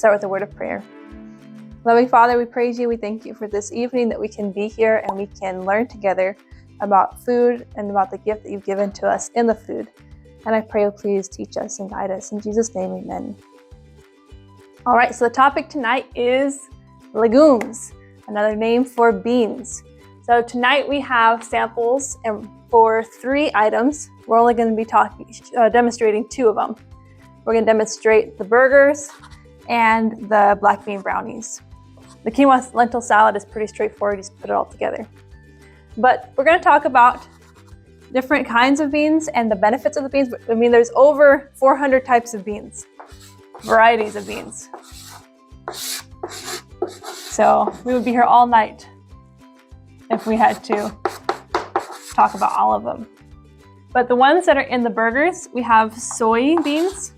start with a word of prayer. Loving Father, we praise you. We thank you for this evening that we can be here and we can learn together about food and about the gift that you've given to us in the food. And I pray, oh, please teach us and guide us. In Jesus' name, amen. All right, so the topic tonight is legumes, another name for beans. So tonight we have samples and for 3 items. We're only going to be demonstrating 2 of them. We're going to demonstrate the burgers and the black bean brownies. The quinoa lentil salad is pretty straightforward, you just put it all together. But we're going to talk about different kinds of beans and the benefits of the beans. I mean, there's over 400 types of beans, varieties of beans. So we would be here all night if we had to talk about all of them. But the ones that are in the burgers, we have soybeans.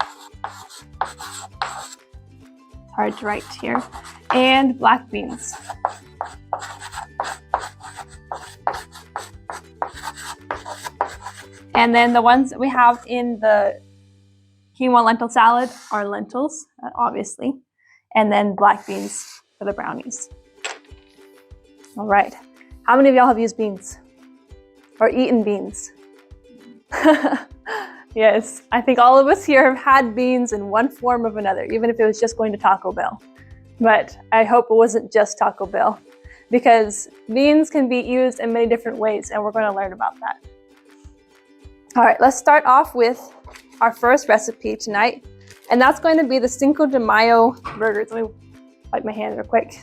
Hard to write here. And black beans. And then the ones that we have in the quinoa lentil salad are lentils, obviously. And then black beans for the brownies. All right. How many of y'all have used beans? Or eaten beans? Yes, I think all of us here have had beans in one form or another, even if it was just going to Taco Bell. But I hope it wasn't just Taco Bell, because beans can be used in many different ways, and we're going to learn about that. All right, let's start off with our first recipe tonight, and that's going to be the Cinco de Mayo burgers. Let me wipe my hands real quick.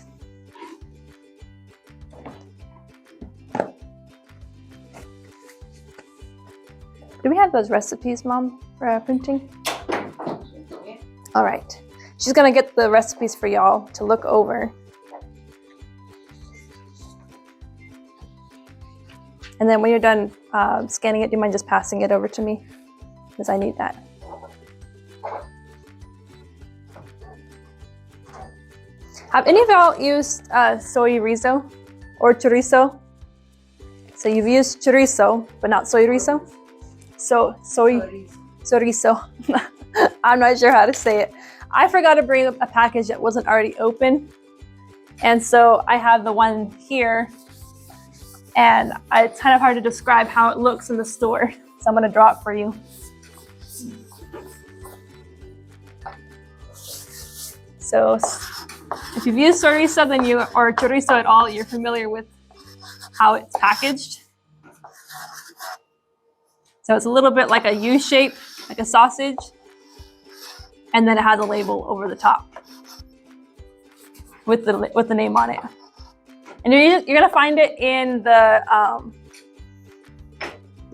Do we have those recipes, Mom, for printing? All right. She's gonna get the recipes for y'all to look over. And then when you're done scanning it, do you mind just passing it over to me? Because I need that. Have any of y'all used soy rizo or chorizo? So you've used chorizo, but not soy rizo? Chorizo. I'm not sure how to say it. I forgot to bring a package that wasn't already open. And so I have the one here. And it's kind of hard to describe how it looks in the store. So I'm going to draw it for you. So if you've used chorizo or chorizo at all, you're familiar with how it's packaged. So it's a little bit like a U shape, like a sausage, and then it has a label over the top with the name on it. And you're gonna find it in the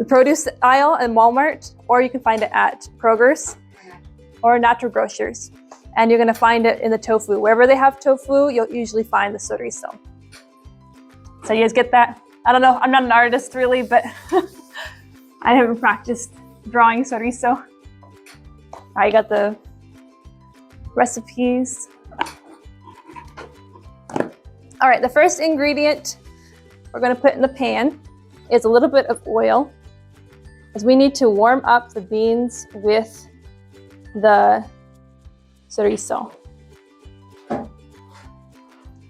produce aisle in Walmart, or you can find it at Kroger's or Natural Grocers. And you're gonna find it in the tofu. Wherever they have tofu, you'll usually find the chorizo. So you guys get that? I don't know, I'm not an artist really, but I haven't practiced drawing chorizo. I got the recipes. All right, the first ingredient we're gonna put in the pan is a little bit of oil, as we need to warm up the beans with the chorizo.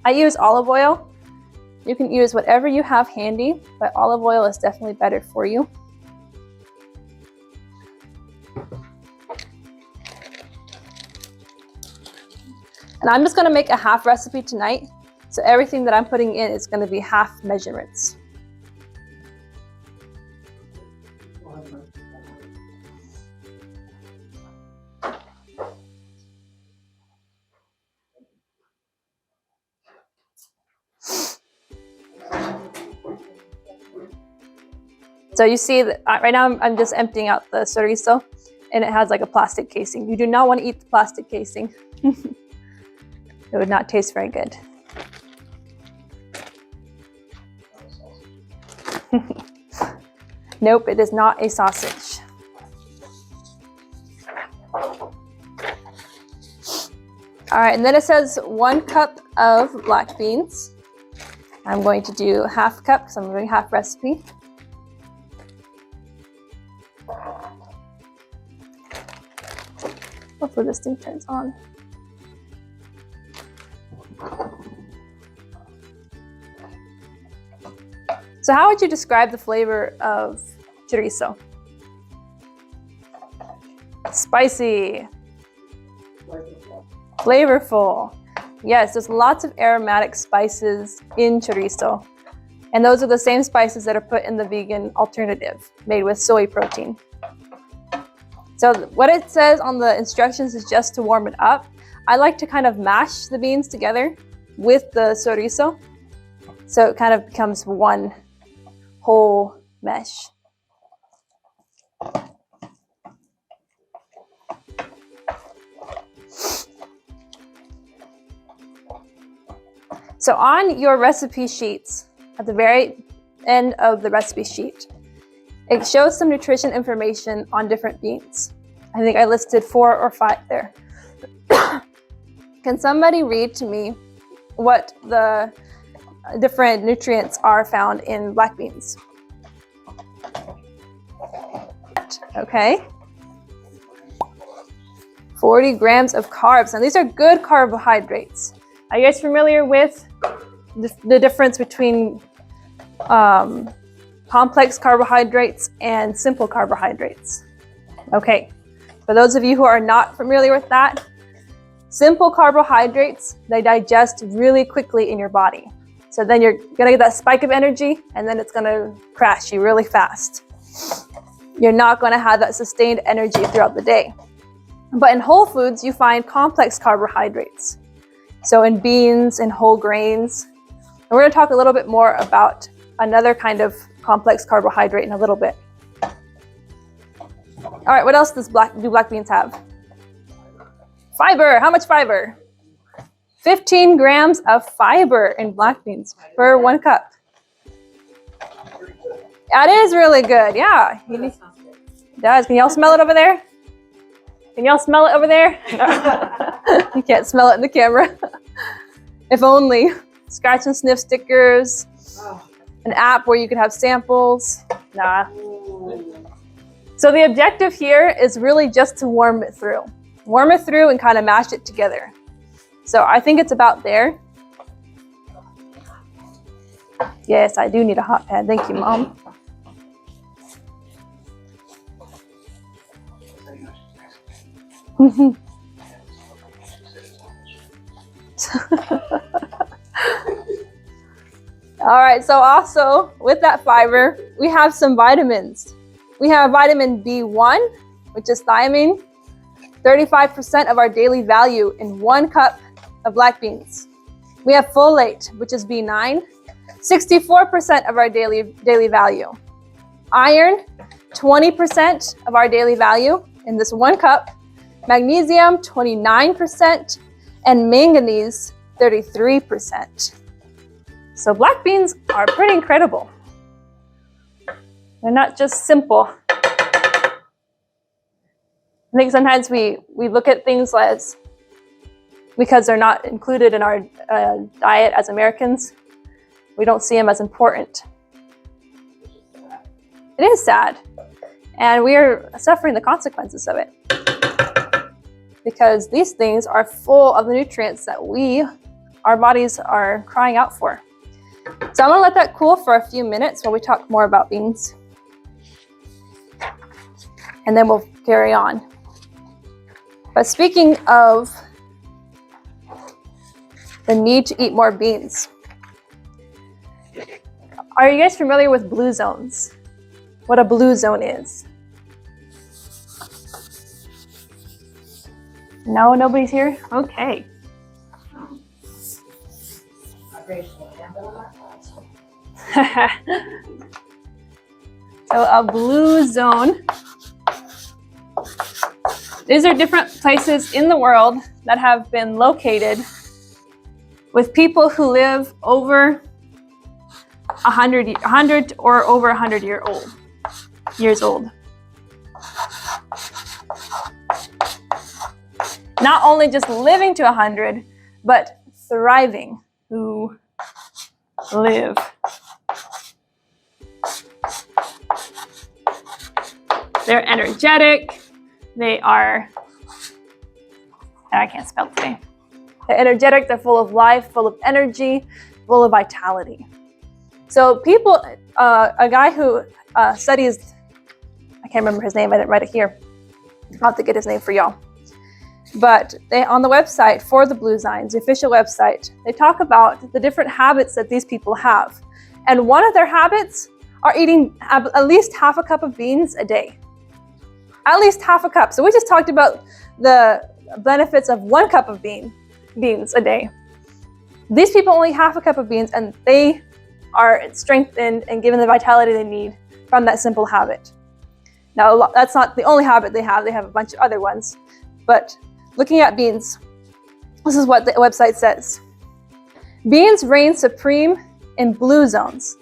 I use olive oil. You can use whatever you have handy, but olive oil is definitely better for you. And I'm just gonna make a half recipe tonight. So everything that I'm putting in is gonna be half measurements. So you see that right now I'm just emptying out the chorizo, and it has like a plastic casing. You do not want to eat the plastic casing. It would not taste very good. Nope, it is not a sausage. All right, and then it says 1 cup of black beans. I'm going to do half cup because I'm doing half recipe. Hopefully this thing turns on. So how would you describe the flavor of chorizo? Spicy. Flavorful. Yes, there's lots of aromatic spices in chorizo. And those are the same spices that are put in the vegan alternative made with soy protein. So what it says on the instructions is just to warm it up. I like to kind of mash the beans together with the chorizo, so it kind of becomes one whole mesh. So on your recipe sheets, at the very end of the recipe sheet, it shows some nutrition information on different beans. I think I listed 4 or 5 there. Can somebody read to me what the different nutrients are found in black beans? Okay. 40 grams of carbs. Now these are good carbohydrates. Are you guys familiar with the difference between complex carbohydrates and simple carbohydrates? Okay. For those of you who are not familiar with that, simple carbohydrates, they digest really quickly in your body. So then you're gonna get that spike of energy and then it's gonna crash you really fast. You're not gonna have that sustained energy throughout the day. But in whole foods, you find complex carbohydrates. So in beans and whole grains. And we're gonna talk a little bit more about another kind of complex carbohydrate in a little bit. All right, what else do black beans have? Fiber. How much fiber? 15 grams of fiber in black beans per 1 cup. That is really good. Yeah. It does. Can y'all smell it over there? Can y'all smell it over there? You can't smell it in the camera. If only. Scratch and sniff stickers. An app where you could have samples. Nah. So the objective here is really just to warm it through. Warm it through and kind of mash it together. So I think it's about there. Yes, I do need a hot pad. Thank you, Mom. All right, so also with that fiber, we have some vitamins. We have vitamin B1, which is thiamine, 35% of our daily value in 1 cup of black beans. We have folate, which is B9, 64% of our daily value. Iron, 20% of our daily value in this 1 cup. Magnesium, 29%, and manganese, 33%. So black beans are pretty incredible. They're not just simple. I think sometimes we look at things as, because they're not included in our diet as Americans, we don't see them as important. It is sad. And we are suffering the consequences of it. Because these things are full of the nutrients that our bodies are crying out for. So I'm gonna let that cool for a few minutes while we talk more about beans. And then we'll carry on. But speaking of the need to eat more beans, are you guys familiar with blue zones? What a blue zone is? No, nobody's here? Okay. So a blue zone. These are different places in the world that have been located with people who live over 100 or over 100 years old. Not only just living to 100, but thriving, who live. They're energetic. They are, I can't spell today. They're energetic, they're full of life, full of energy, full of vitality. So people, a guy who studies, I can't remember his name, I didn't write it here. I'll have to get his name for y'all. But they, on the website for the Blue Zines, the official website, they talk about the different habits that these people have. And one of their habits are eating at least half a cup of beans a day. At least half a cup. So we just talked about the benefits of 1 cup of beans a day. These people only half a cup of beans, and they are strengthened and given the vitality they need from that simple habit. Now, that's not the only habit they have. They have a bunch of other ones. But looking at beans, this is what the website says. Beans reign supreme in blue zones.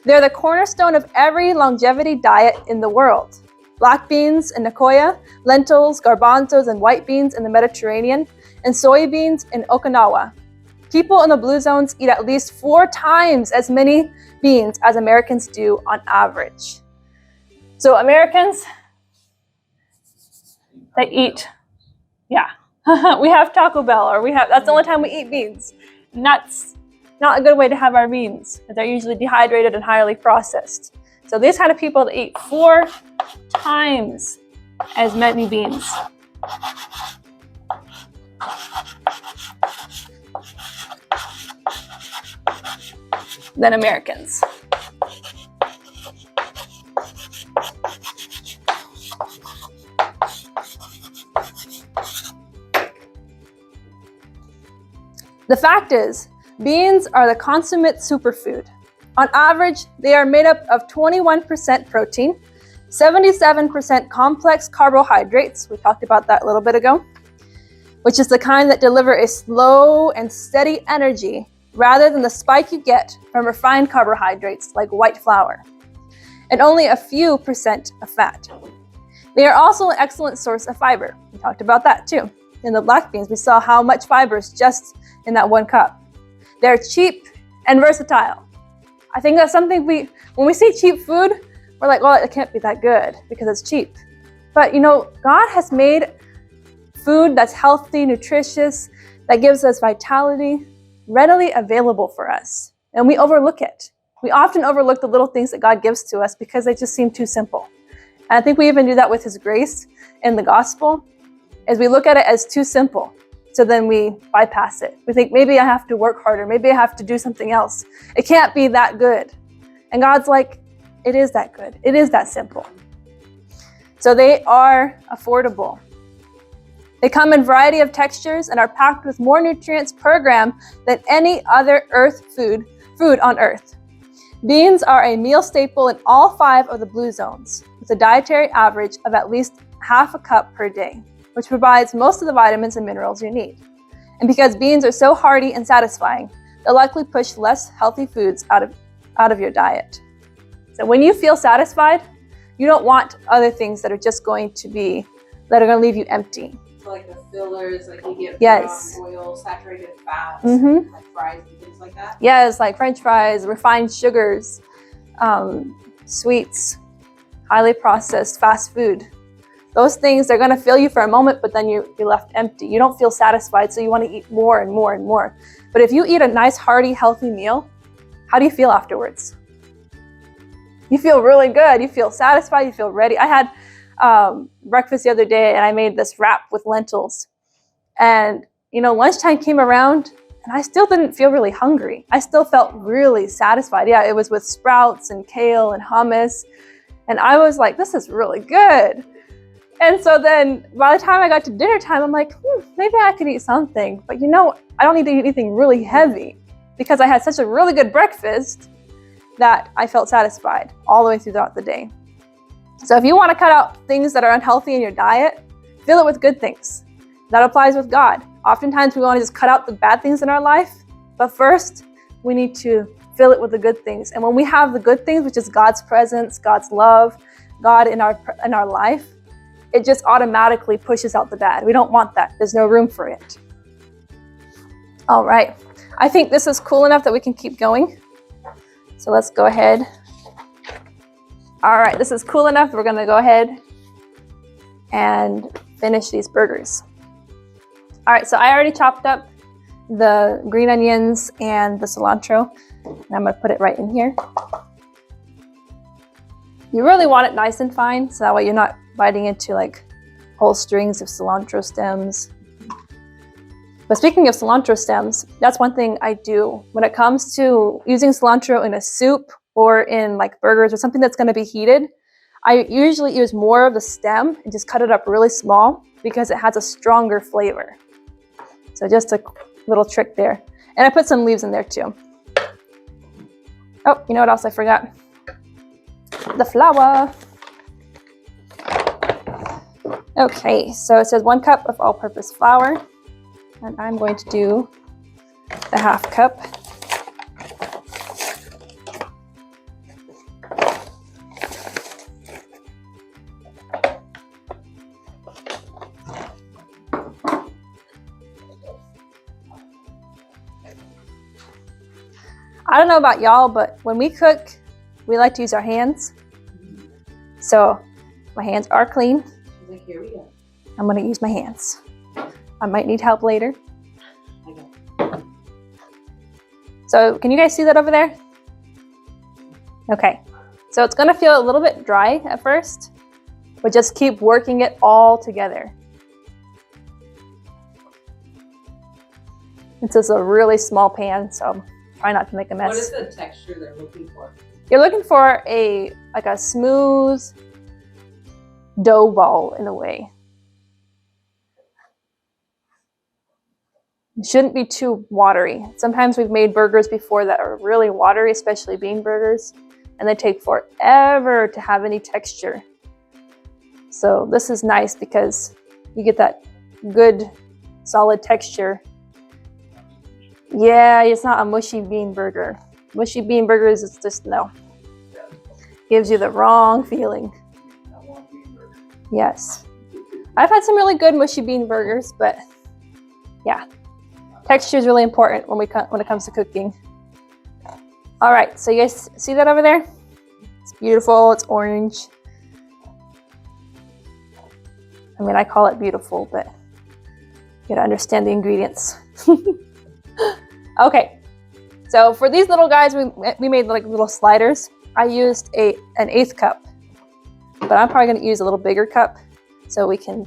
They're the cornerstone of every longevity diet in the world. Black beans in Nicoya, lentils, garbanzos, and white beans in the Mediterranean, and soybeans in Okinawa. People in the blue zones eat at least 4 times as many beans as Americans do on average. So Americans, they eat, we have Taco Bell, or that's the only time we eat beans. And that's not a good way to have our beans. They're usually dehydrated and highly processed. So these kind of people that eat 4 times as many beans. Than Americans. The fact is, beans are the consummate superfood. On average, they are made up of 21% protein, 77% complex carbohydrates, we talked about that a little bit ago, which is the kind that deliver a slow and steady energy rather than the spike you get from refined carbohydrates like white flour, and only a few % of fat. They are also an excellent source of fiber. We talked about that too. In the black beans, we saw how much fiber is just in that 1 cup. They're cheap and versatile. I think that's something when we see cheap food, we're like, well, it can't be that good because it's cheap. But God has made food that's healthy, nutritious, that gives us vitality, readily available for us. And we overlook it. We often overlook the little things that God gives to us because they just seem too simple. And I think we even do that with His grace in the gospel, is we look at it as too simple. So then we bypass it. We think, maybe I have to work harder. Maybe I have to do something else. It can't be that good. And God's like, it is that good. It is that simple. So they are affordable. They come in a variety of textures and are packed with more nutrients per gram than any other food on Earth. Beans are a meal staple in all 5 of the blue zones, with a dietary average of at least half a cup per day, which provides most of the vitamins and minerals you need. And because beans are so hearty and satisfying, they'll likely push less healthy foods out of your diet. So when you feel satisfied, you don't want other things that are just going to leave you empty. So like the fillers, like you get yes. oil, saturated fats, Mm-hmm. like fries and things like that? Yes, like French fries, refined sugars, sweets, highly processed fast food. Those things, they're going to fill you for a moment, but then you're left empty. You don't feel satisfied, so you want to eat more and more and more. But if you eat a nice, hearty, healthy meal, how do you feel afterwards? You feel really good. You feel satisfied. You feel ready. I had breakfast the other day, and I made this wrap with lentils. And, lunchtime came around, and I still didn't feel really hungry. I still felt really satisfied. Yeah, it was with sprouts and kale and hummus. And I was like, this is really good. And so then by the time I got to dinner time, I'm like, maybe I could eat something. But I don't need to eat anything really heavy because I had such a really good breakfast that I felt satisfied all the way throughout the day. So if you want to cut out things that are unhealthy in your diet, fill it with good things. That applies with God. Oftentimes we want to just cut out the bad things in our life, but first we need to fill it with the good things. And when we have the good things, which is God's presence, God's love, God in our life, it just automatically pushes out the bad. We don't want that. There's no room for it. All right. I think this is cool enough that we can keep going. So let's go ahead. All right, this is cool enough. We're gonna go ahead and finish these burgers. All right, so I already chopped up the green onions and the cilantro. And I'm gonna put it right in here. You really want it nice and fine, so that way you're not biting into like whole strings of cilantro stems. But speaking of cilantro stems, that's one thing I do when it comes to using cilantro in a soup or in like burgers or something that's gonna be heated. I usually use more of the stem and just cut it up really small because it has a stronger flavor. So just a little trick there. And I put some leaves in there too. Oh, you know what else I forgot? The flour. Okay, so it says 1 cup of all-purpose flour. And I'm going to do the 1/2 cup. I don't know about y'all, but when we cook, we like to use our hands. So my hands are clean. She's like, here we go. I'm gonna use my hands. I might need help later. Okay. So can you guys see that over there? Okay, so it's gonna feel a little bit dry at first, but just keep working it all together. This is a really small pan, so try not to make a mess. What is the texture they're looking for? You're looking for a smooth dough ball in a way. It shouldn't be too watery. Sometimes we've made burgers before that are really watery, especially bean burgers, and they take forever to have any texture. So this is nice because you get that good solid texture. Yeah, it's not a mushy bean burger. Mushy bean burgers, it's just no. Gives you the wrong feeling. Yes. I've had some really good mushy bean burgers, but yeah. Texture is really important when it comes to cooking. All right, so you guys see that over there? It's beautiful, it's orange. I mean, I call it beautiful, but you gotta understand the ingredients. Okay, so for these little guys, we made like little sliders. I used an 1/8 cup, but I'm probably gonna use a little bigger cup so we can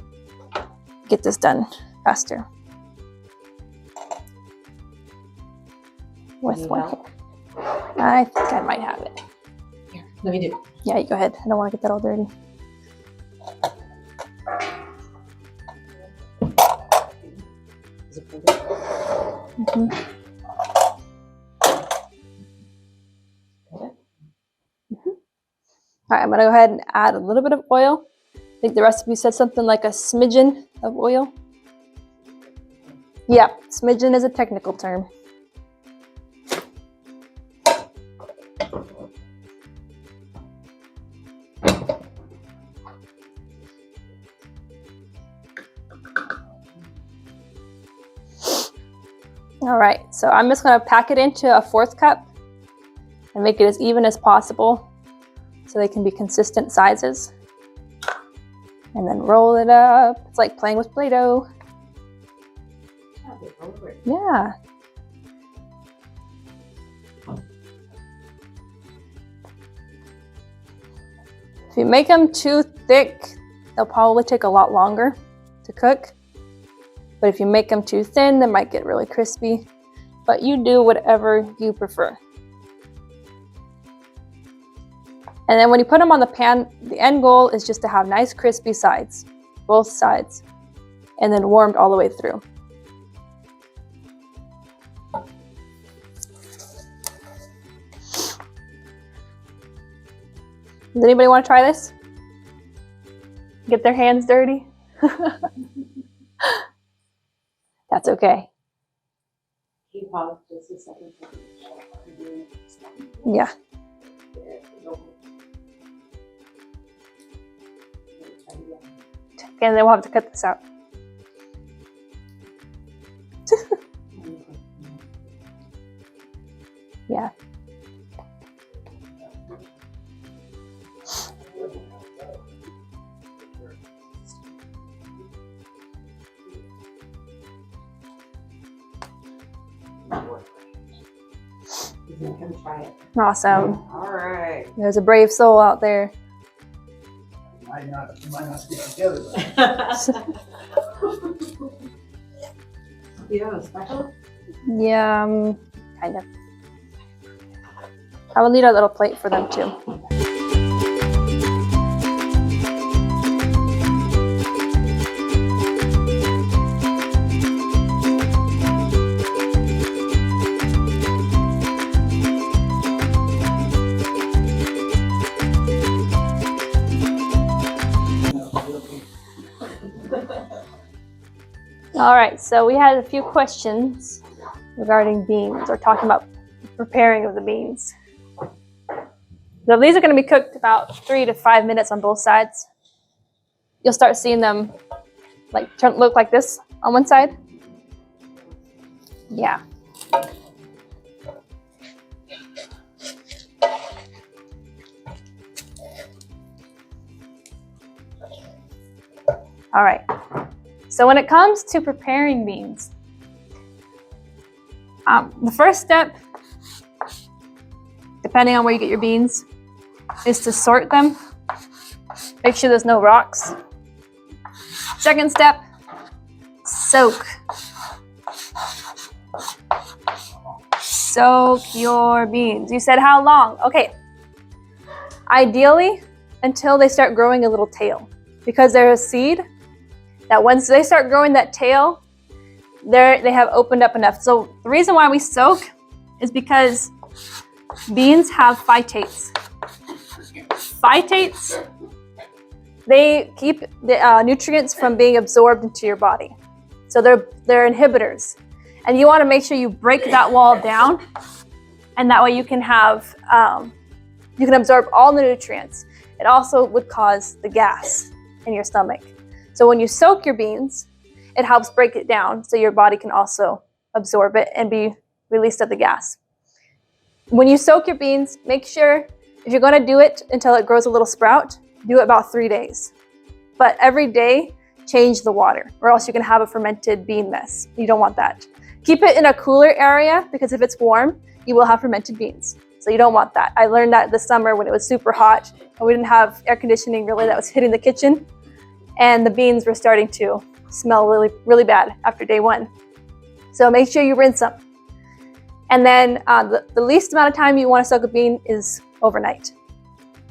get this done faster. With one hand. I think I might have it. Here, let me do it. Yeah, you go ahead. I don't want to get that all dirty. Is it perfect? Mm-hmm. All right, I'm gonna go ahead and add a little bit of oil. I think the recipe said something like a smidgen of oil. Yeah, smidgen is a technical term. All right, so I'm just gonna pack it into a 1/4 cup and make it as even as possible so they can be consistent sizes. And then roll it up. It's like playing with Play-Doh. Yeah. If you make them too thick, they'll probably take a lot longer to cook. But if you make them too thin, they might get really crispy. But you do whatever you prefer. And then when you put them on the pan, the end goal is just to have nice crispy sides, both sides, and then warmed all the way through. Does anybody want to try this? Get their hands dirty? That's okay. Can you pause just a second? Yeah. And then we'll have to cut this out. Yeah. He's gonna come try it. Awesome. All right. There's a brave soul out there. Might not stick together. You have a spatula? Yeah, kind of. I will need a little plate for them too. All right, so we had a few questions regarding beans, or talking about preparing of the beans. So these are going to be cooked about 3 to 5 minutes on both sides. You'll start seeing them like look like this on one side. Yeah. All right. So when it comes to preparing beans, the first step, depending on where you get your beans, is to sort them. Make sure there's no rocks. Second step, soak. Soak your beans. You said how long? Okay. Ideally, until they start growing a little tail, because they're a seed that once they start growing that tail, they have opened up enough. So the reason why we soak is because beans have phytates. Phytates, they keep the nutrients from being absorbed into your body. So they're inhibitors. And you want to make sure you break that wall down, and that way you can have, you can absorb all the nutrients. It also would cause the gas in your stomach. So when you soak your beans, it helps break it down so your body can also absorb it and be released of the gas. When you soak your beans, make sure if you're going to do it until it grows a little sprout, do it about 3 days. But every day, change the water, or else you can have a fermented bean mess. You don't want that. Keep it in a cooler area, because if it's warm, you will have fermented beans. So you don't want that. I learned that this summer when it was super hot and we didn't have air conditioning really that was hitting the kitchen, and the beans were starting to smell really, really bad after day 1. So make sure you rinse them. And then the least amount of time you want to soak a bean is overnight.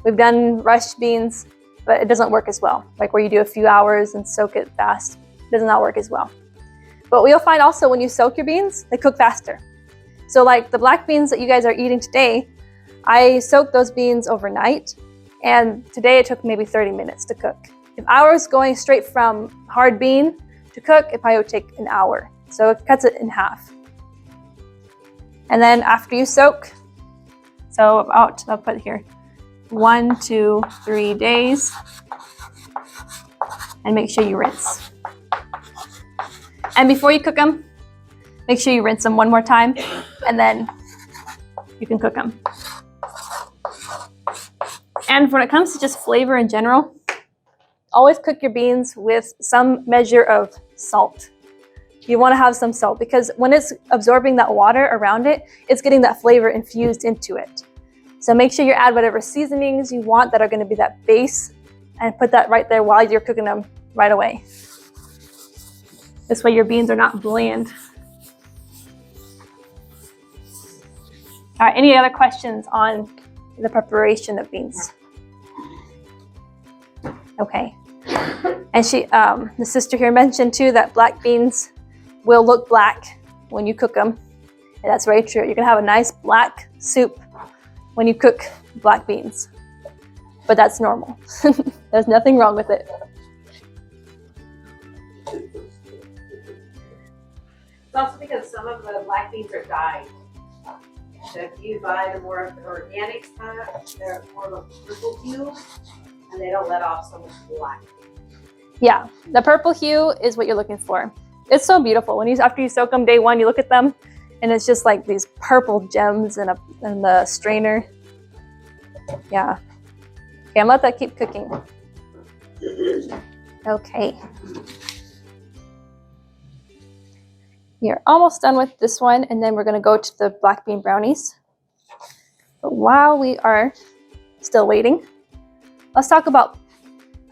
We've done rushed beans, but it doesn't work as well. Like where you do a few hours and soak it fast, it does not work as well. But you'll find also when you soak your beans, they cook faster. So like the black beans that you guys are eating today, I soaked those beans overnight, and today it took maybe 30 minutes to cook. If I was going straight from hard bean to cook, it probably would take an hour. So it cuts it in half. And then after you soak, so about, I'll put here, 1 to 3 days, and make sure you rinse. And before you cook them, make sure you rinse them one more time, and then you can cook them. And when it comes to just flavor in general, always cook your beans with some measure of salt. You want to have some salt, because when it's absorbing that water around it, it's getting that flavor infused into it. So make sure you add whatever seasonings you want that are going to be that base, and put that right there while you're cooking them right away. This way your beans are not bland. All right, any other questions on the preparation of beans? Okay. And the sister here mentioned too that black beans will look black when you cook them. And that's very true. You can have a nice black soup when you cook black beans. But that's normal. There's nothing wrong with it. It's also because some of the black beans are dyed. So if you buy the more of the organic stuff, they're more of a purple hue, and they don't let off so much black. Yeah, the purple hue is what you're looking for. It's so beautiful. After you soak them day 1, you look at them, and it's just like these purple gems in the strainer. Yeah. Okay, I'm gonna let that keep cooking. Okay. You're almost done with this one, and then we're gonna go to the black bean brownies. But while we are still waiting, let's talk about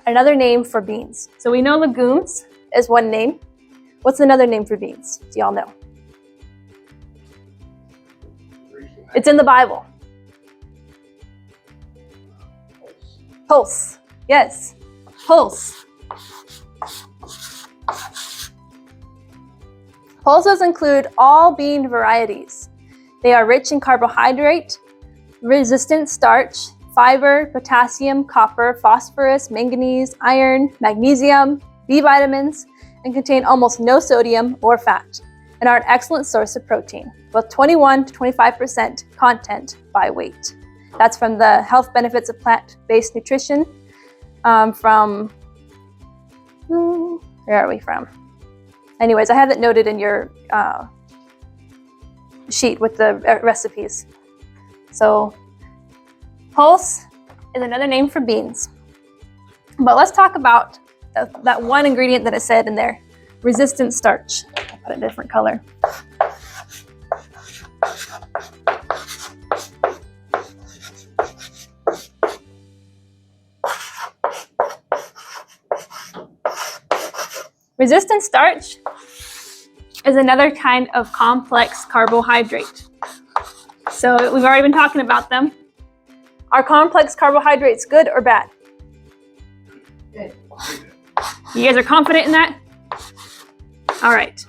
another name for beans. So we know legumes is one name. What's another name for beans? Do y'all know? It's in the Bible. Pulse. Yes. Pulse. Pulses include all bean varieties. They are rich in carbohydrate, resistant starch, fiber, potassium, copper, phosphorus, manganese, iron, magnesium, B vitamins, and contain almost no sodium or fat, and are an excellent source of protein, with 21 to 25% content by weight. That's from the Health Benefits of Plant-Based Nutrition where are we from? Anyways, I have it noted in your sheet with the recipes. So pulse is another name for beans. But let's talk about that one ingredient that it said in there, resistant starch. I'll put a different color. Resistant starch is another kind of complex carbohydrate. So we've already been talking about them. Are complex carbohydrates good or bad? Good. You guys are confident in that? All right.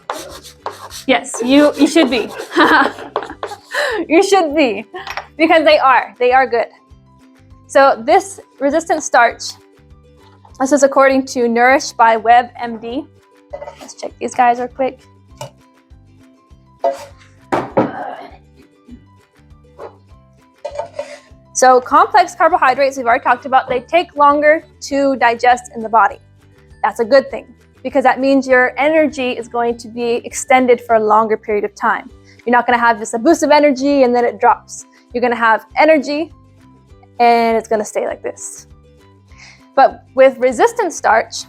Yes, you should be. You should be, because they are good. So this resistant starch, this is according to Nourish by WebMD. Let's check these guys real quick. So complex carbohydrates, we've already talked about, they take longer to digest in the body. That's a good thing, because that means your energy is going to be extended for a longer period of time. You're not going to have this boost of energy and then it drops. You're going to have energy and it's going to stay like this. But with resistant starch,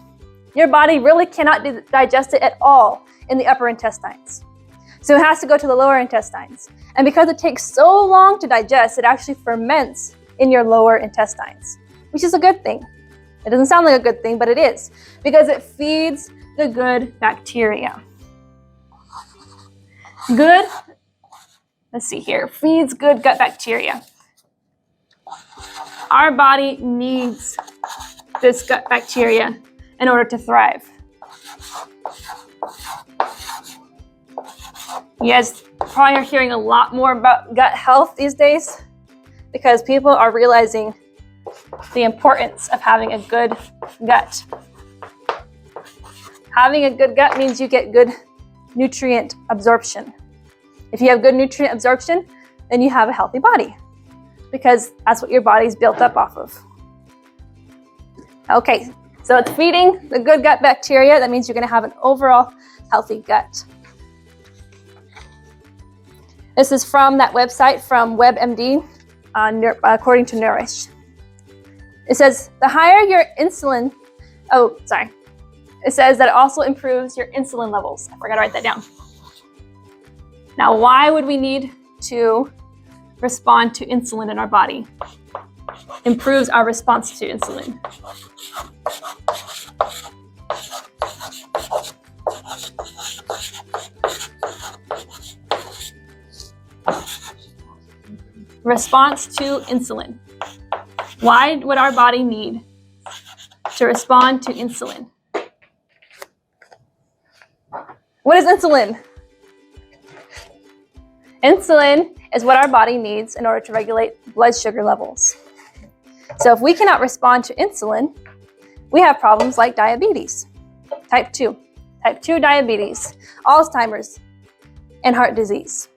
your body really cannot digest it at all in the upper intestines. So it has to go to the lower intestines. And because it takes so long to digest, it actually ferments in your lower intestines, which is a good thing. It doesn't sound like a good thing, but it is, because it feeds the good bacteria. Good, let's see here, feeds good gut bacteria. Our body needs this gut bacteria in order to thrive. You guys probably are hearing a lot more about gut health these days because people are realizing the importance of having a good gut. Having a good gut means you get good nutrient absorption. If you have good nutrient absorption, then you have a healthy body, because that's what your body's built up off of. Okay, so it's feeding the good gut bacteria. That means you're going to have an overall healthy gut. This is from that website from WebMD, according to Nourish. It says the higher your insulin, it says that it also improves your insulin levels. I forgot to write that down. Now, why would we need to respond to insulin in our body? Improves our response to insulin. Response to insulin. Why would our body need to respond to insulin? What is insulin? Insulin is what our body needs in order to regulate blood sugar levels. So if we cannot respond to insulin, we have problems like diabetes, type 2 diabetes, Alzheimer's, and heart disease.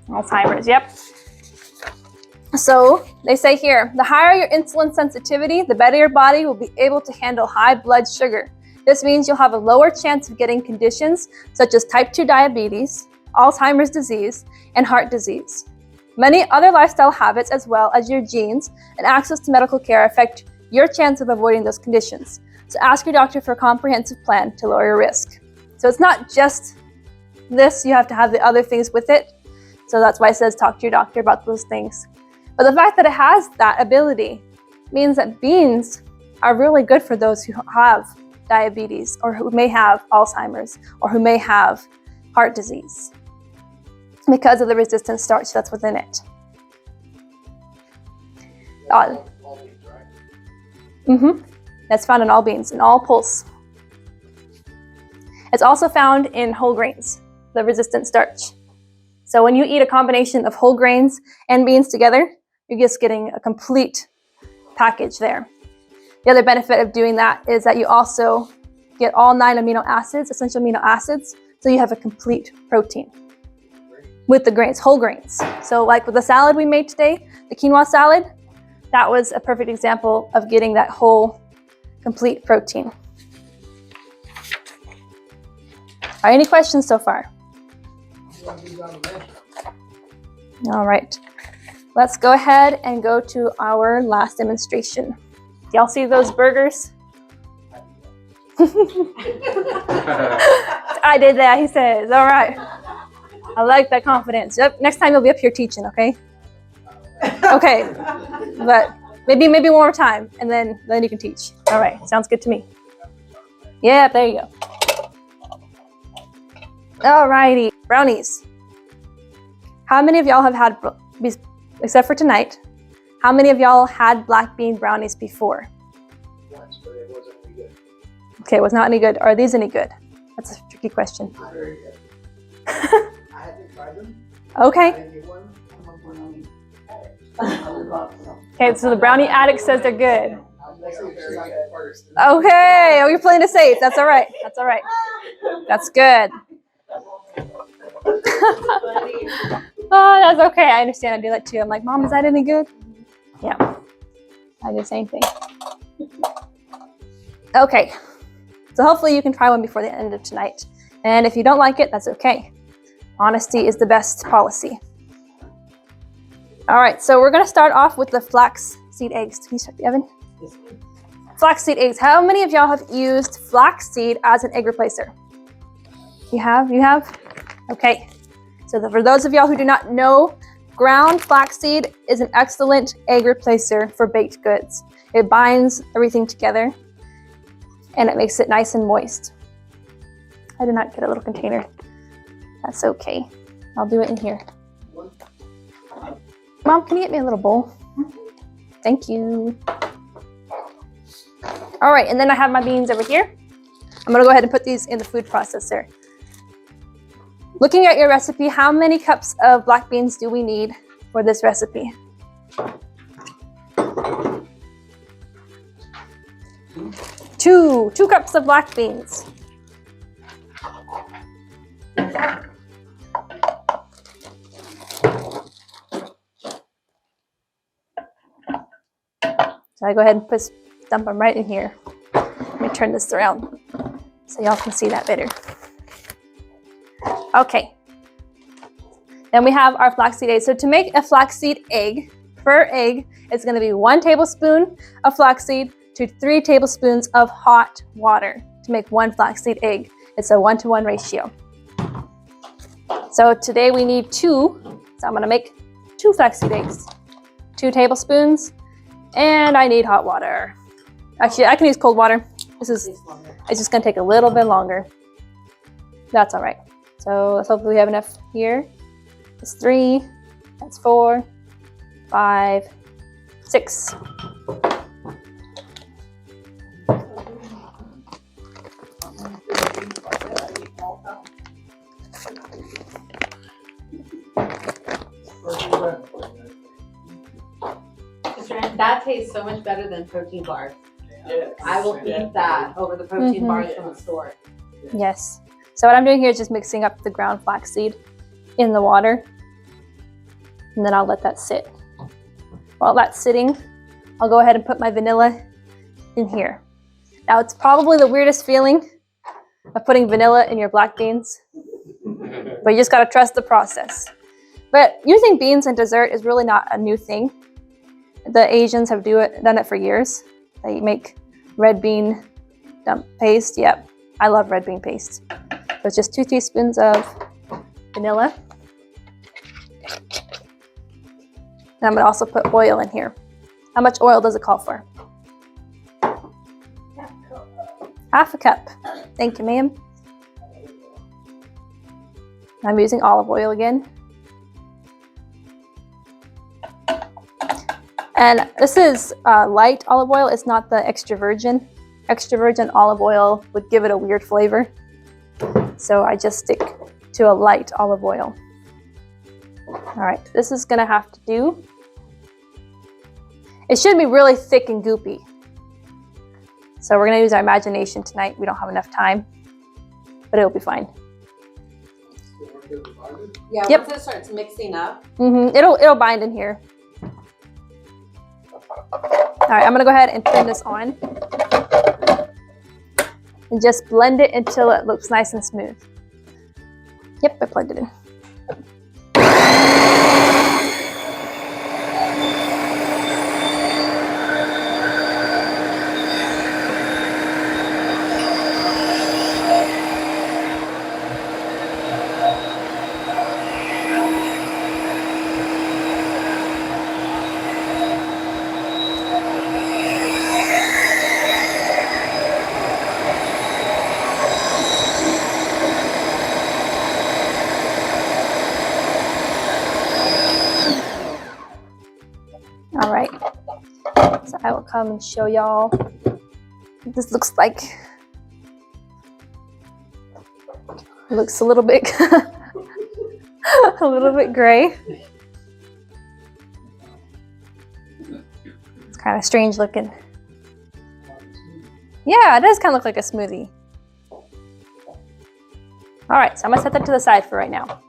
Alzheimer's, yep. So they say here, the higher your insulin sensitivity, the better your body will be able to handle high blood sugar. This means you'll have a lower chance of getting conditions such as type 2 diabetes, Alzheimer's disease, and heart disease. Many other lifestyle habits, as well as your genes and access to medical care, affect your chance of avoiding those conditions. So ask your doctor for a comprehensive plan to lower your risk. So it's not just this, you have to have the other things with it. So that's why it says talk to your doctor about those things. But the fact that it has that ability means that beans are really good for those who have diabetes or who may have Alzheimer's or who may have heart disease because of the resistant starch that's within it. That's found in all beans, in all pulse. It's also found in whole grains, the resistant starch. So when you eat a combination of whole grains and beans together, you're just getting a complete package there. The other benefit of doing that is that you also get all 9 amino acids, essential amino acids, so you have a complete protein with the grains, whole grains. So like with the salad we made today, the quinoa salad, that was a perfect example of getting that whole complete protein. Are any questions so far? All right, let's go ahead and go to our last demonstration. Y'all see those burgers? I did that, he says. All right. I like that confidence. Yep. Next time you'll be up here teaching, okay? Okay. But maybe one more time, and then you can teach. All right. Sounds good to me. Yeah, there you go. All righty. Brownies. How many of y'all have had, except for tonight, how many of y'all had black bean brownies before? Once, but it wasn't any good. Okay, it was not any good. Are these any good? That's a tricky question. Not very good. I had to try them. Okay. I didn't get one. I'm a brownie. Okay, so the brownie addict says they're good. I'm mostly very good at first. Okay, oh, you're playing it safe. That's all right. That's all right. That's good. Oh, that's okay. I understand. I do that too. I'm like, Mom, is that any good? Yeah. I do the same thing. Okay. So hopefully you can try one before the end of tonight. And if you don't like it, that's okay. Honesty is the best policy. All right, so we're gonna start off with the flax seed eggs. Can you start the oven? Flax seed eggs. How many of y'all have used flax seed as an egg replacer? You have? You have? Okay. So for those of y'all who do not know, ground flaxseed is an excellent egg replacer for baked goods. It binds everything together and it makes it nice and moist. I did not get a little container. That's okay. I'll do it in here. Mom, can you get me a little bowl? Thank you. All right, and then I have my beans over here. I'm gonna go ahead and put these in the food processor. Looking at your recipe, how many cups of black beans do we need for this recipe? 2 cups of black beans. So I go ahead and dump them right in here. Let me turn this around so y'all can see that better. Okay. Then we have our flaxseed eggs. So to make a flaxseed egg, per egg, it's going to be 1 tablespoon of flaxseed to 3 tablespoons of hot water to make 1 flaxseed egg. It's a 1-to-1 ratio. So today we need 2. So I'm going to make 2 flaxseed eggs. 2 tablespoons. And I need hot water. Actually, I can use cold water. It's just going to take a little bit longer. That's all right. So let's hopefully we have enough here. That's 3, that's 4, 5, 6. That tastes so much better than protein bars. Yeah. I will eat that over the protein bars from the store. Yes. So what I'm doing here is just mixing up the ground flaxseed in the water. And then I'll let that sit. While that's sitting, I'll go ahead and put my vanilla in here. Now it's probably the weirdest feeling of putting vanilla in your black beans, but you just gotta trust the process. But using beans in dessert is really not a new thing. The Asians have done it for years. They make red bean dump paste. Yep, I love red bean paste. So it's just 2 teaspoons of vanilla. And I'm gonna also put oil in here. How much oil does it call for? Half a cup. Thank you, ma'am. I'm using olive oil again. And this is light olive oil. It's not the extra virgin. Extra virgin olive oil would give it a weird flavor. So I just stick to a light olive oil. All right, this is gonna have to do. It should be really thick and goopy. So we're gonna use our imagination tonight. We don't have enough time, but it'll be fine. Yeah, Yep. once it starts mixing up. It'll bind in here. All right, I'm gonna go ahead and turn this on and just blend it until it looks nice and smooth. Yep, I plugged it in. All right, so I will come and show y'all what this looks like. It looks a little bit, a little bit gray. It's kind of strange looking. Yeah, it does kind of look like a smoothie. All right, so I'm gonna set that to the side for right now.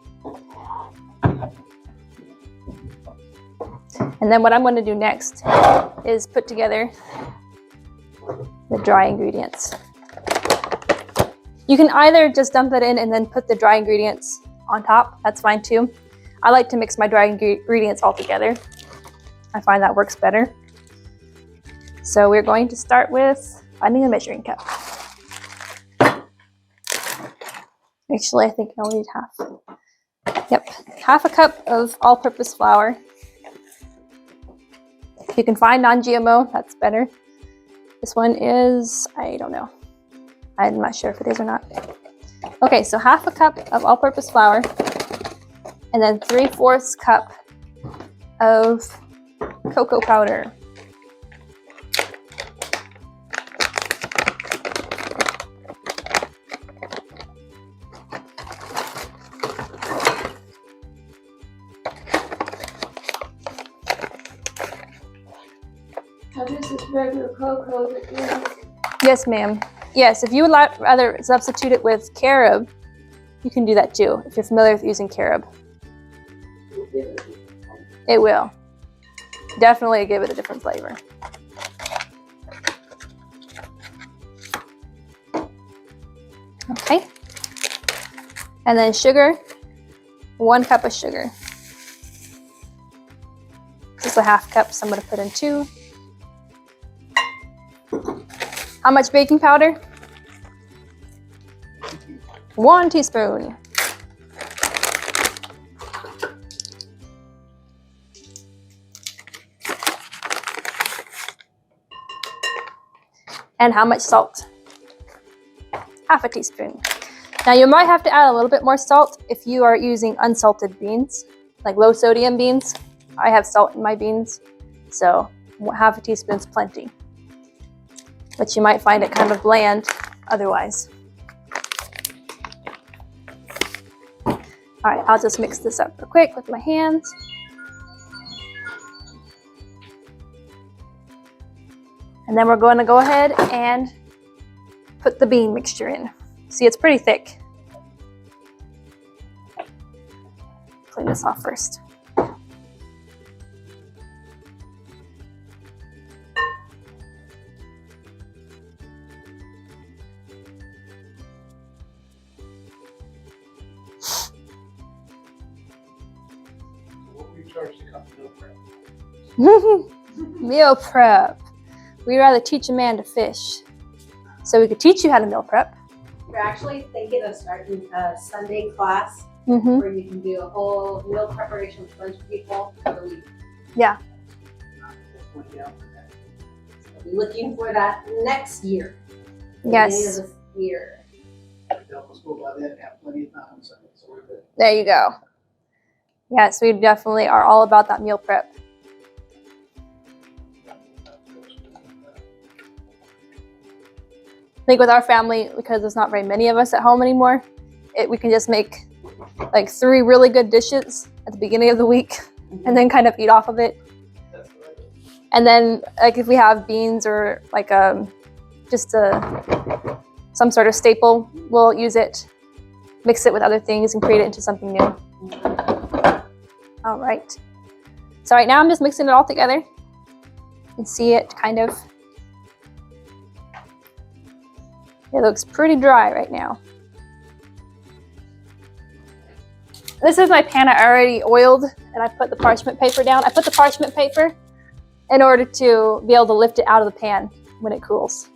And then what I'm going to do next is put together the dry ingredients. You can either just dump that in and then put the dry ingredients on top. That's fine too. I like to mix my dry ingredients all together. I find that works better. So we're going to start with finding a measuring cup. Actually, I think I only need half. Yep, half a cup of all-purpose flour. If you can find non-GMO, that's better. This one is, I don't know. I'm not sure if it is or not. Okay, so half a cup of all-purpose flour, and then 3/4 cup of cocoa powder. How does this regular cocoa that Yes, ma'am. Yes, if you would rather substitute it with carob, you can do that too, if you're familiar with using carob. It will. Definitely give it a different flavor. Okay. And then sugar, 1 cup of sugar. Just a half cup, so I'm gonna put in 2. How much baking powder? 1 teaspoon. And how much salt? Half a teaspoon. Now you might have to add a little bit more salt if you are using unsalted beans, like low sodium beans. I have salt in my beans, so half a teaspoon's plenty. But you might find it kind of bland otherwise. All right, I'll just mix this up real quick with my hands. And then we're going to go ahead and put the bean mixture in. See, it's pretty thick. Clean this off first. Meal prep. We'd rather teach a man to fish. So we could teach you how to meal prep. We're actually thinking of starting a Sunday class Mm-hmm. where you can do a whole meal preparation with a bunch of people for the week. Yeah. I'll be looking for that next year. Yes. This year. They'll school by then have plenty of time, so we're good. There you go. Yes, we definitely are all about that meal prep. I think with our family, because there's not very many of us at home anymore, we can just make like 3 really good dishes at the beginning of the week and then kind of eat off of it. That's what I do. And then like if we have beans or like some sort of staple, we'll use it, mix it with other things and create it into something new. All right. So right now I'm just mixing it all together. You can see it kind of. It looks pretty dry right now. This is my pan I already oiled and I put the parchment paper down. I put the parchment paper in order to be able to lift it out of the pan when it cools.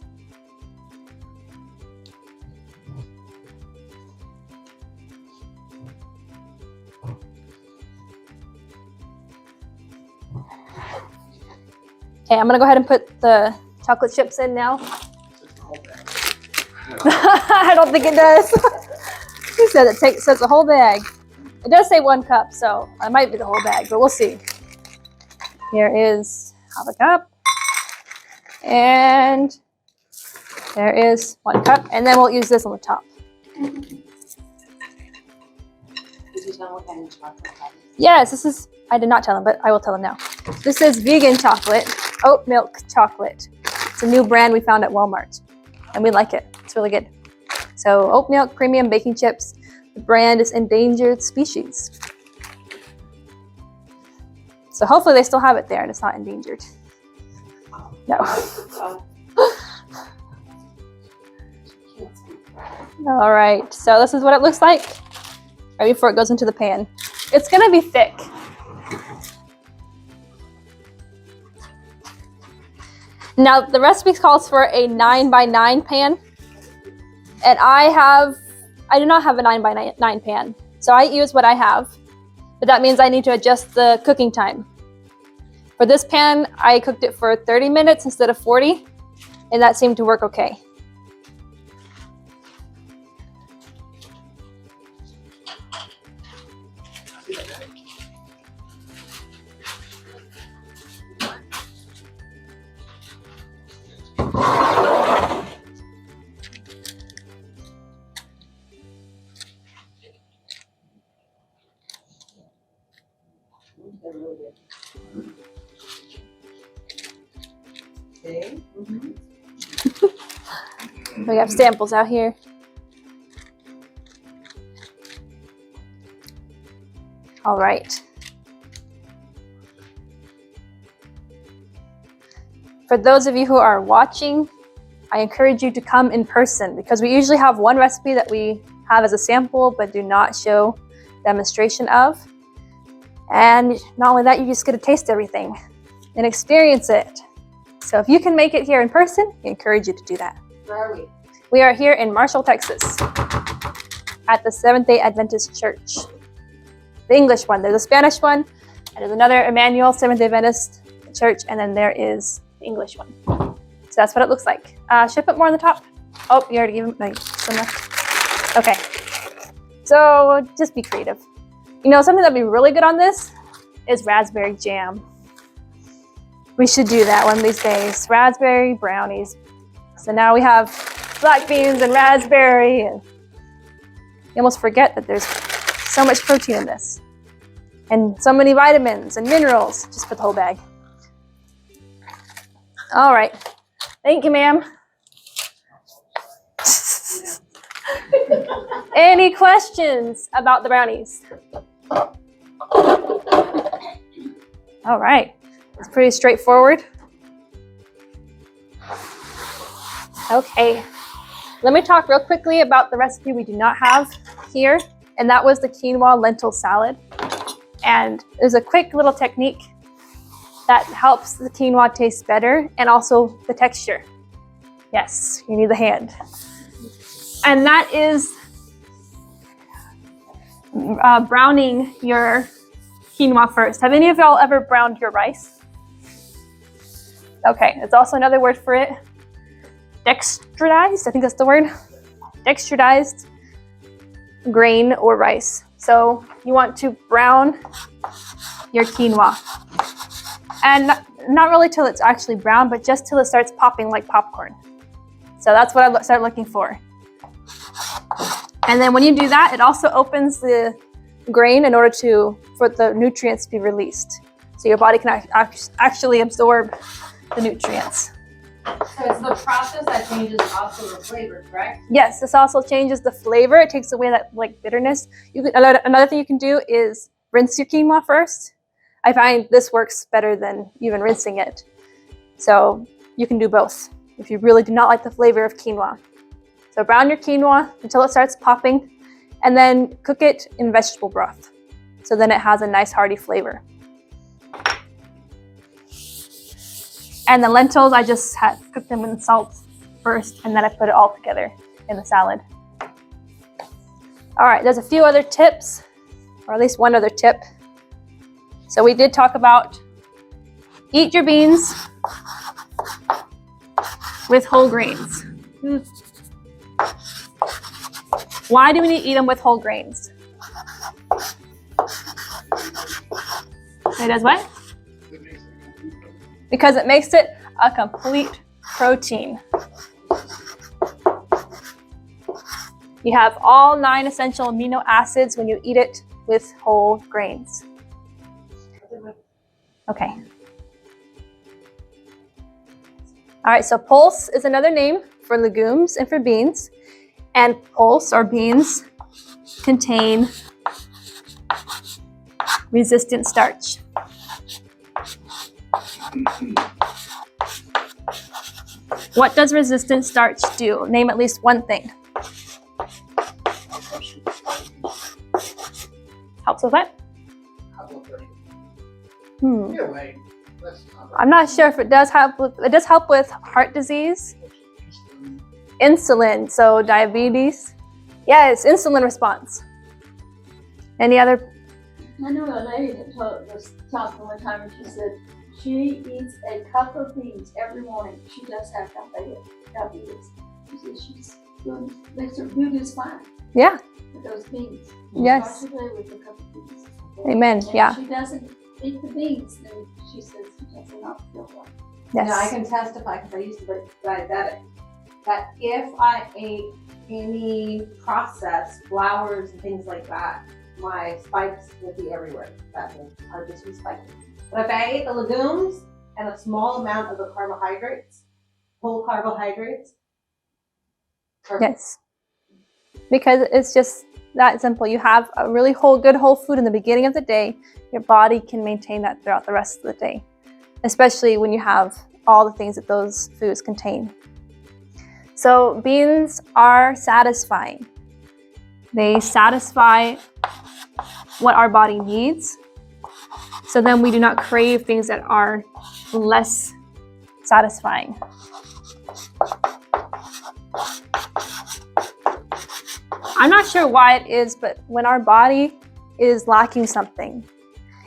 Okay, I'm gonna go ahead and put the chocolate chips in now. I don't think it does. He said it says the whole bag. It does say 1 cup, so it might be the whole bag, but we'll see. Here is half a cup. And there is 1 cup. And then we'll use this on the top. Did you tell them what kind of chocolate? Yes, this is, I did not tell them, but I will tell them now. This is vegan chocolate, oat milk chocolate. It's a new brand we found at Walmart, and we like it. It's really good. So oat milk premium baking chips. The brand is endangered species. So hopefully they still have it there and it's not endangered. No. All right, so this is what it looks like right before it goes into the pan. It's gonna be thick. Now the recipe calls for a 9x9 pan, and I do not have a 9x9 pan, so I use what I have, but that means I need to adjust the cooking time. For this pan, I cooked it for 30 minutes instead of 40, and that seemed to work okay. Okay. We have samples out here. All right. For those of you who are watching, I encourage you to come in person because we usually have one recipe that we have as a sample but do not show demonstration of. And not only that, you just get to taste everything and experience it. So if you can make it here in person, I encourage you to do that. Where are we? We are here in Marshall, Texas at the Seventh-day Adventist Church. The English one, there's a Spanish one, and there's another Emmanuel Seventh-day Adventist Church, and then there is the English one. So that's what it looks like. Should I put more on the top? Oh, you already gave them, like, some left. Okay. So just be creative. You know, something that'd be really good on this is raspberry jam. We should do that one of these days. Raspberry brownies. So now we have black beans and raspberry, and you almost forget that there's so much protein in this. And so many vitamins and minerals. Just put the whole bag. All right. Thank you, ma'am. Any questions about the brownies? All right. It's pretty straightforward. Okay. Let me talk real quickly about the recipe we do not have here, and that was the quinoa lentil salad. And there's a quick little technique that helps the quinoa taste better and also the texture. Yes, you need the hand. And that is browning your quinoa first. Have any of y'all ever browned your rice? Okay, it's also another word for it. Dextridized, I think that's the word. Dextridized grain or rice. So you want to brown your quinoa. And not really till it's actually brown, but just till it starts popping like popcorn. So that's what I start looking for. And then when you do that, it also opens the grain in order for the nutrients to be released. So your body can actually absorb the nutrients. So it's the process that changes also the flavor, correct? Yes, this also changes the flavor. It takes away that like bitterness. Another thing you can do is rinse your quinoa first. I find this works better than even rinsing it. So you can do both if you really do not like the flavor of quinoa. So brown your quinoa until it starts popping, and then cook it in vegetable broth. So then it has a nice hearty flavor. And the lentils, I just had cooked them in salt first, and then I put it all together in the salad. All right, there's a few other tips, or at least one other tip. So we did talk about eat your beans with whole grains. Why do we need to eat them with whole grains? It does what? Because it makes it a complete protein. You have all 9 essential amino acids when you eat it with whole grains. Okay. All right, so pulse is another name for legumes and for beans. And pulse or beans contain resistant starch. What does resistant starch do? Name at least one thing. Helps with what? Either way, that's not I'm not sure if it does help with. It does help with heart disease, insulin, so diabetes. Yes, insulin response. Any other? I know a lady that was talking one time, and she said she eats a cup of beans every morning. She does have diabetes. She said she's doing, makes her do just fine Yeah. with those beans. Yes. Start today with a cup of beans. Amen. And Yeah. if she doesn't eat the beans, then she says she does not feel well. Yes. Now I can testify because I used to be diabetic that if I ate any processed flours and things like that, my spikes would be everywhere. That would just be spiking. But if I ate the legumes and a small amount of the carbohydrates, whole carbohydrates. Yes. Because it's just that simple. You have a really good whole food in the beginning of the day. Your body can maintain that throughout the rest of the day, especially when you have all the things that those foods contain. So beans are satisfying. They satisfy what our body needs. So then we do not crave things that are less satisfying. I'm not sure why it is, but when our body is lacking something,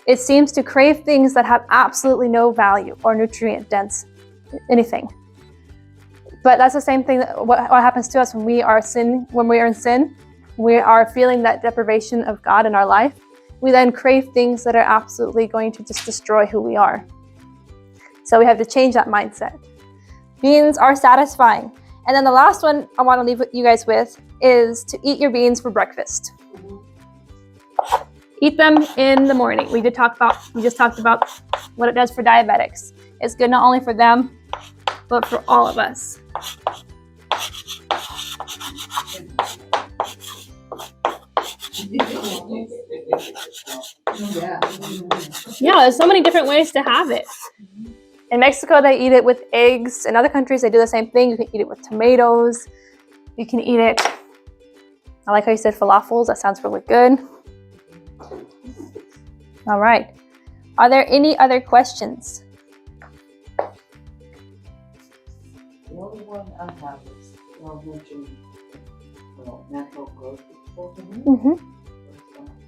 it seems to crave things that have absolutely no value or nutrient dense anything. But that's the same thing that what happens to us when we are in sin. We are feeling that deprivation of God in our life. We then crave things that are absolutely going to just destroy who we are. So we have to change that mindset. Beans are satisfying. And then the last one I want to leave you guys with is to eat your beans for breakfast. Eat them in the morning. We just talked about what it does for diabetics. It's good not only for them, but for all of us. Yeah, there's so many different ways to have it. In Mexico, they eat it with eggs. In other countries, they do the same thing. You can eat it with tomatoes. You can eat it, I like how you said falafels. That sounds really good. All right. Are there any other questions? The only one I have is, you mentioned natural growth. Mm-hmm.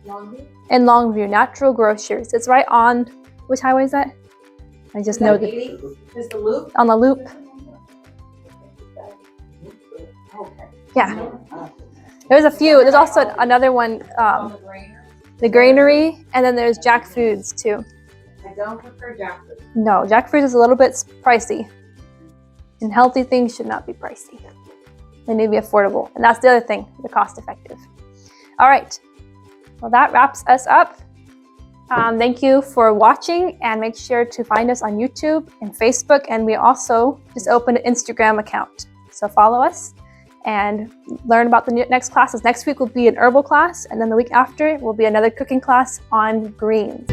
Longview? In Longview, Natural Grocers. It's right on, which highway is that? I just know that 80 is the loop. on the loop. Okay. Yeah. There's a few. There's also another one, the Granary, and then there's Jack Foods too. I don't prefer jackfruit. No, Jack Foods is a little bit pricey. And healthy things should not be pricey. They need to be affordable. And that's the other thing, they're cost effective. All right. Well, that wraps us up. Thank you for watching, and make sure to find us on YouTube and Facebook. And we also just opened an Instagram account. So follow us and learn about the next classes. Next week will be an herbal class, and then the week after will be another cooking class on greens.